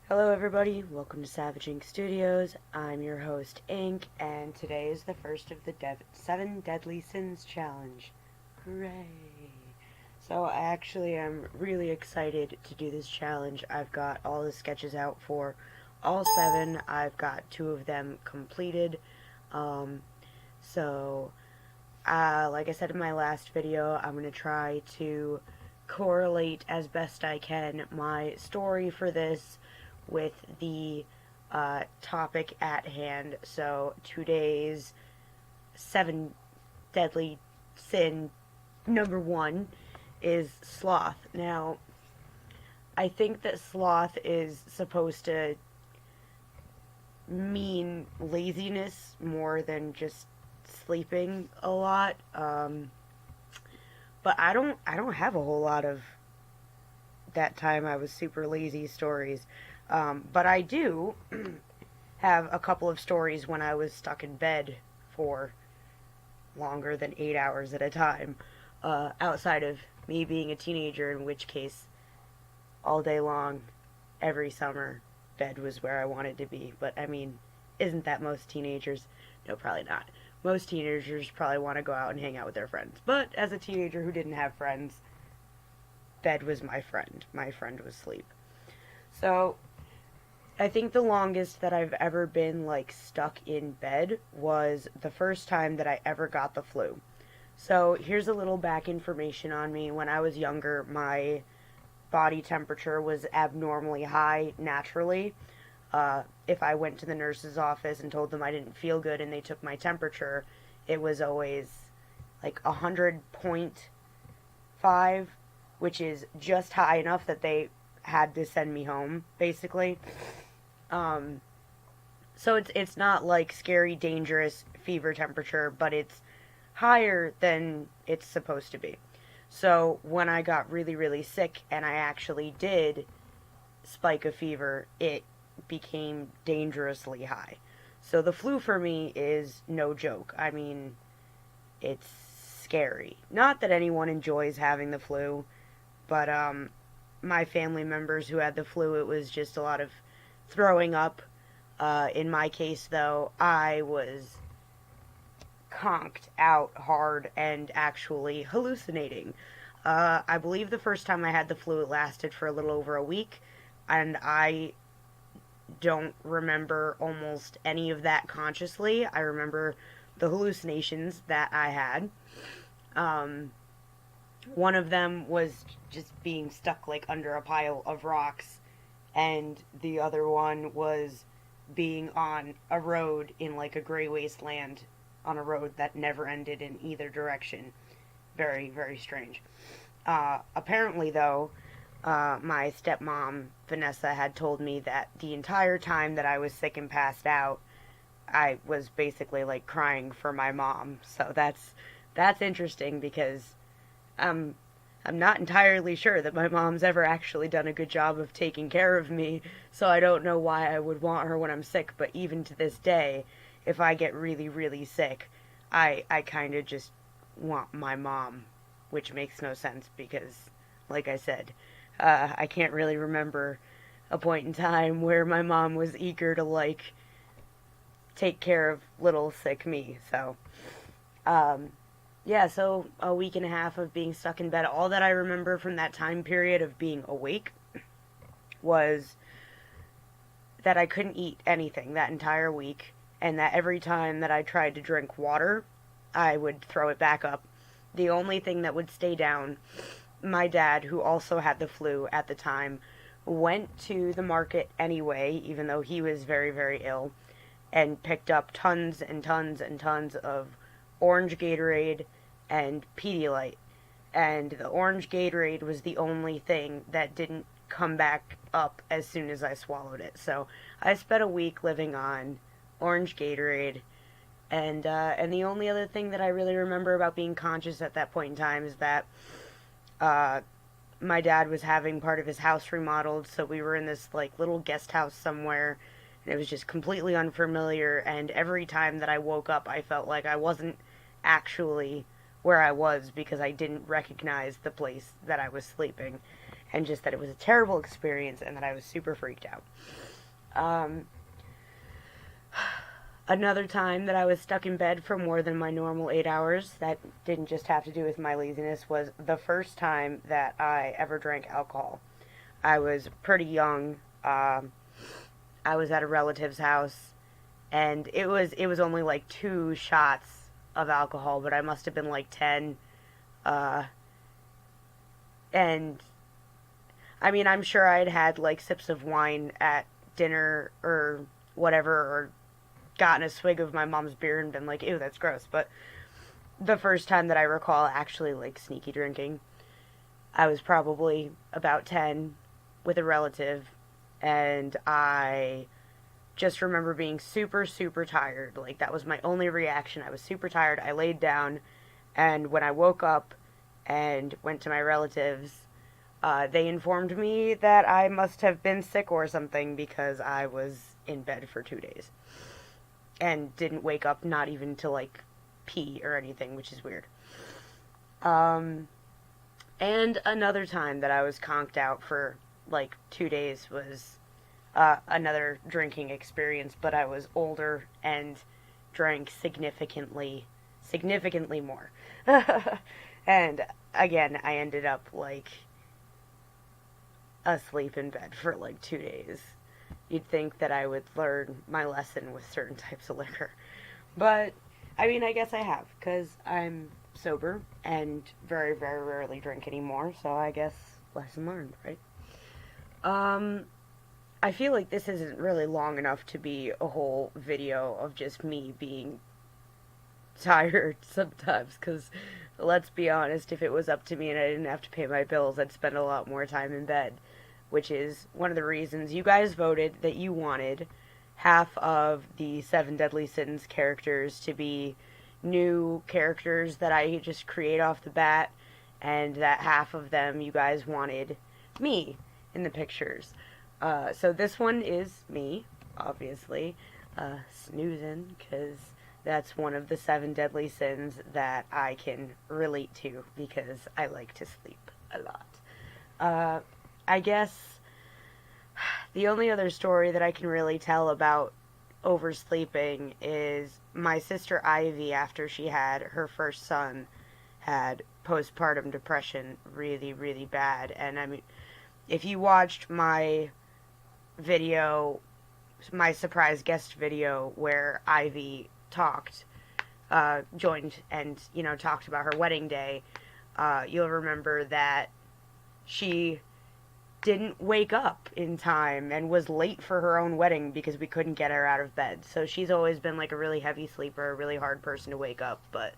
Hello everybody, welcome to Savage Ink Studios. I'm your host Ink, and today is the first of the 7 Deadly Sins challenge. Hooray! So I actually am really excited to do this challenge. I've got all the sketches out for all 7. I've got 2 of them completed. Um, so, like I said in my last video, I'm going to try to correlate as best I can my story for this with the topic at hand. So today's 7 deadly sin number 1 is sloth. Now, I think that sloth is supposed to mean laziness more than just sleeping a lot. But I don't have a whole lot of that time I was super lazy stories. But I do have a couple of stories when I was stuck in bed for longer than 8 hours at a time, outside of me being a teenager, in which case, all day long, every summer, bed was where I wanted to be. But, I mean, isn't that most teenagers? No, probably not. Most teenagers probably want to go out and hang out with their friends. But as a teenager who didn't have friends, bed was my friend. My friend was sleep. So, I think the longest that I've ever been, like, stuck in bed was the first time that I ever got the flu. So, here's a little back information on me. When I was younger, my body temperature was abnormally high naturally. If I went to the nurse's office and told them I didn't feel good and they took my temperature, it was always like 100.5, which is just high enough that they had to send me home, basically. So it's not like scary, dangerous fever temperature, but it's higher than it's supposed to be. So when I got really, really sick and I actually did spike a fever, it became dangerously high. So the flu for me is no joke. I mean, it's scary. Not that anyone enjoys having the flu, but my family members who had the flu, it was just a lot of throwing up. In my case, though, I was conked out hard and actually hallucinating. I believe the first time I had the flu, it lasted for a little over a week, and I don't remember almost any of that consciously. I remember the hallucinations that I had. One of them was just being stuck like under a pile of rocks, and the other one was being on a road in like a gray wasteland on a road that never ended in either direction. Very, very strange. Apparently, though, my stepmom, Vanessa, had told me that the entire time that I was sick and passed out, I was basically like crying for my mom. So that's interesting because I'm I'm not entirely sure that my mom's ever actually done a good job of taking care of me, so I don't know why I would want her when I'm sick, but even to this day, if I get really, really sick, I kind of just want my mom, which makes no sense because, like I said, I can't really remember a point in time where my mom was eager to, like, take care of little sick me, so, yeah, so a week and a half of being stuck in bed. All that I remember from that time period of being awake was that I couldn't eat anything that entire week, and that every time that I tried to drink water, I would throw it back up. The only thing that would stay down, my dad, who also had the flu at the time, went to the market anyway, even though he was very, very ill, and picked up tons and tons and tons of orange Gatorade and Pedialyte. And the orange Gatorade was the only thing that didn't come back up as soon as I swallowed it. So I spent a week living on orange Gatorade. And the only other thing that I really remember about being conscious at that point in time is that my dad was having part of his house remodeled, so we were in this like little guest house somewhere, and it was just completely unfamiliar, and every time that I woke up I felt like I wasn't actually where I was because I didn't recognize the place that I was sleeping. and just that it was a terrible experience and that I was super freaked out. Um, Another time that I was stuck in bed for more than my normal 8 hours, that didn't just have to do with my laziness, was the first time that I ever drank alcohol. I was pretty young. I was at a relative's house, and it was only like 2 shots of alcohol, but I must have been like 10. Uh, and I mean, I'm sure I'd had like sips of wine at dinner or whatever, or gotten a swig of my mom's beer and been like, ew, that's gross. But the first time that I recall actually like sneaky drinking, I was probably about 10 with a relative, and I just remember being super, super tired. Like, that was my only reaction. I was super tired. I laid down, and when I woke up and went to my relatives, they informed me that I must have been sick or something because I was in bed for 2 days and didn't wake up, not even to like pee or anything, which is weird. Um, and another time that I was conked out for like 2 days was another drinking experience, but I was older and drank significantly more. And again, I ended up like asleep in bed for like 2 days. You'd think that I would learn my lesson with certain types of liquor. But, I mean, I guess I have, because I'm sober and very, very rarely drink anymore, so I guess lesson learned, right? Um, I feel like this isn't really long enough to be a whole video of just me being tired sometimes, because let's be honest, if it was up to me and I didn't have to pay my bills, I'd spend a lot more time in bed, which is one of the reasons you guys voted that you wanted half of the Seven Deadly Sins characters to be new characters that I just create off the bat, and that half of them you guys wanted me in the pictures. So this one is me, obviously, snoozing, because that's one of the Seven Deadly Sins that I can relate to because I like to sleep a lot. Uh, I guess the only other story that I can really tell about oversleeping is my sister Ivy, after she had her first son, had postpartum depression really, really bad. And I mean, if you watched my video, my surprise guest video where Ivy joined and, talked about her wedding day, you'll remember that she didn't wake up in time and was late for her own wedding because we couldn't get her out of bed. So she's always been like a really heavy sleeper, a really hard person to wake up. But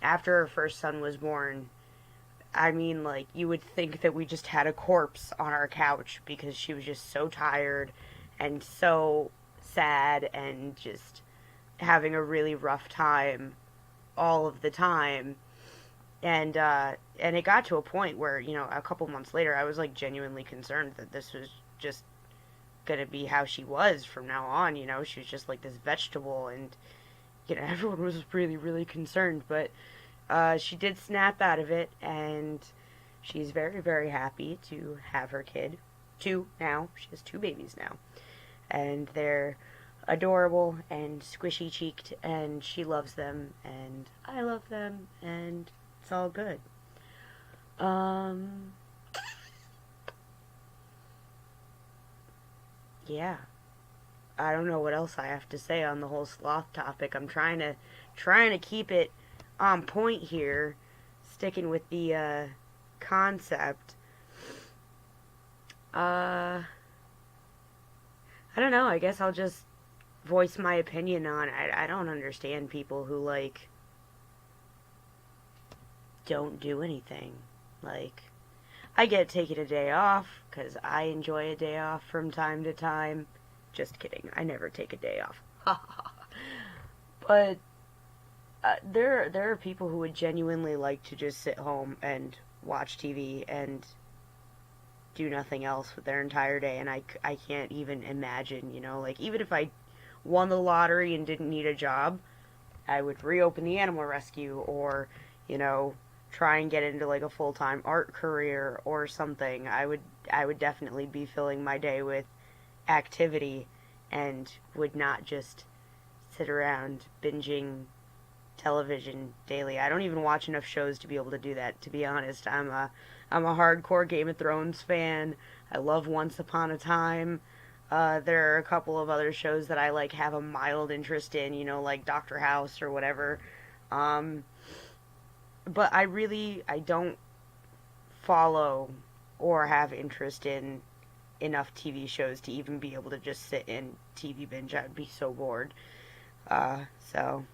after her first son was born, I mean, like, you would think that we just had a corpse on our couch because she was just so tired and so sad and just having a really rough time all of the time. And it got to a point where, a couple months later, I was like genuinely concerned that this was just gonna be how she was from now on. She was just like this vegetable, and everyone was really, really concerned. But she did snap out of it, and she's very, very happy to have her kid. Two now. She has 2 babies now, and they're adorable and squishy cheeked, and she loves them, and I love them, and it's all good. Um, yeah. I don't know what else I have to say on the whole sloth topic. I'm trying to keep it on point here, sticking with the concept. I don't know. I guess I'll just voice my opinion on. I don't understand people who like don't do anything. Like, I get taking a day off because I enjoy a day off from time to time. Just kidding. I never take a day off. But there are people who would genuinely like to just sit home and watch TV and do nothing else with their entire day, and I can't even imagine, like, even if I won the lottery and didn't need a job, I would reopen the animal rescue, or, try and get into like a full-time art career or something, I would definitely be filling my day with activity and would not just sit around binging television daily. I don't even watch enough shows to be able to do that, to be honest. I'm a hardcore Game of Thrones fan. I love Once Upon a Time. There are a couple of other shows that I like have a mild interest in, you know, like Doctor House or whatever. Um, but I don't follow or have interest in enough TV shows to even be able to just sit in TV binge. I'd be so bored. So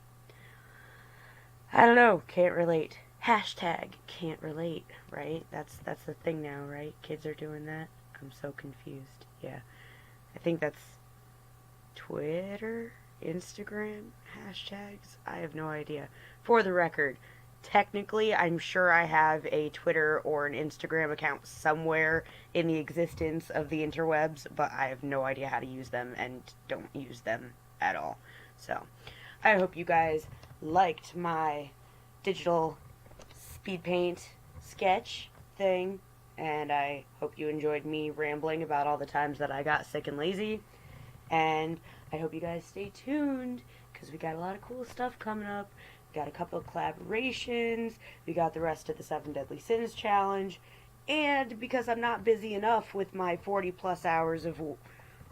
I don't know. Can't relate. Hashtag can't relate. Right? That's the thing now, right? Kids are doing that. I'm so confused. Yeah, I think that's Twitter, Instagram hashtags. I have no idea. For the record, technically, I'm sure I have a Twitter or an Instagram account somewhere in the existence of the interwebs, but I have no idea how to use them and don't use them at all. So, I hope you guys liked my digital speed paint sketch thing, and I hope you enjoyed me rambling about all the times that I got sick and lazy. And I hope you guys stay tuned because we got a lot of cool stuff coming up. We got a couple of collaborations. We got the rest of the 7 Deadly Sins challenge. And because I'm not busy enough with my 40 plus hours of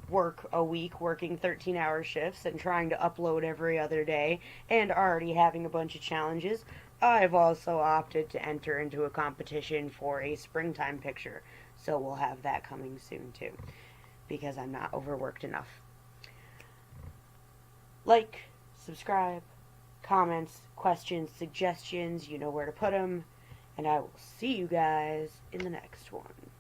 work a week, working 13-hour shifts and trying to upload every other day, and already having a bunch of challenges, I've also opted to enter into a competition for a springtime picture. So we'll have that coming soon too, because I'm not overworked enough. Like, subscribe, comments, questions, suggestions, you know where to put them, and I will see you guys in the next one.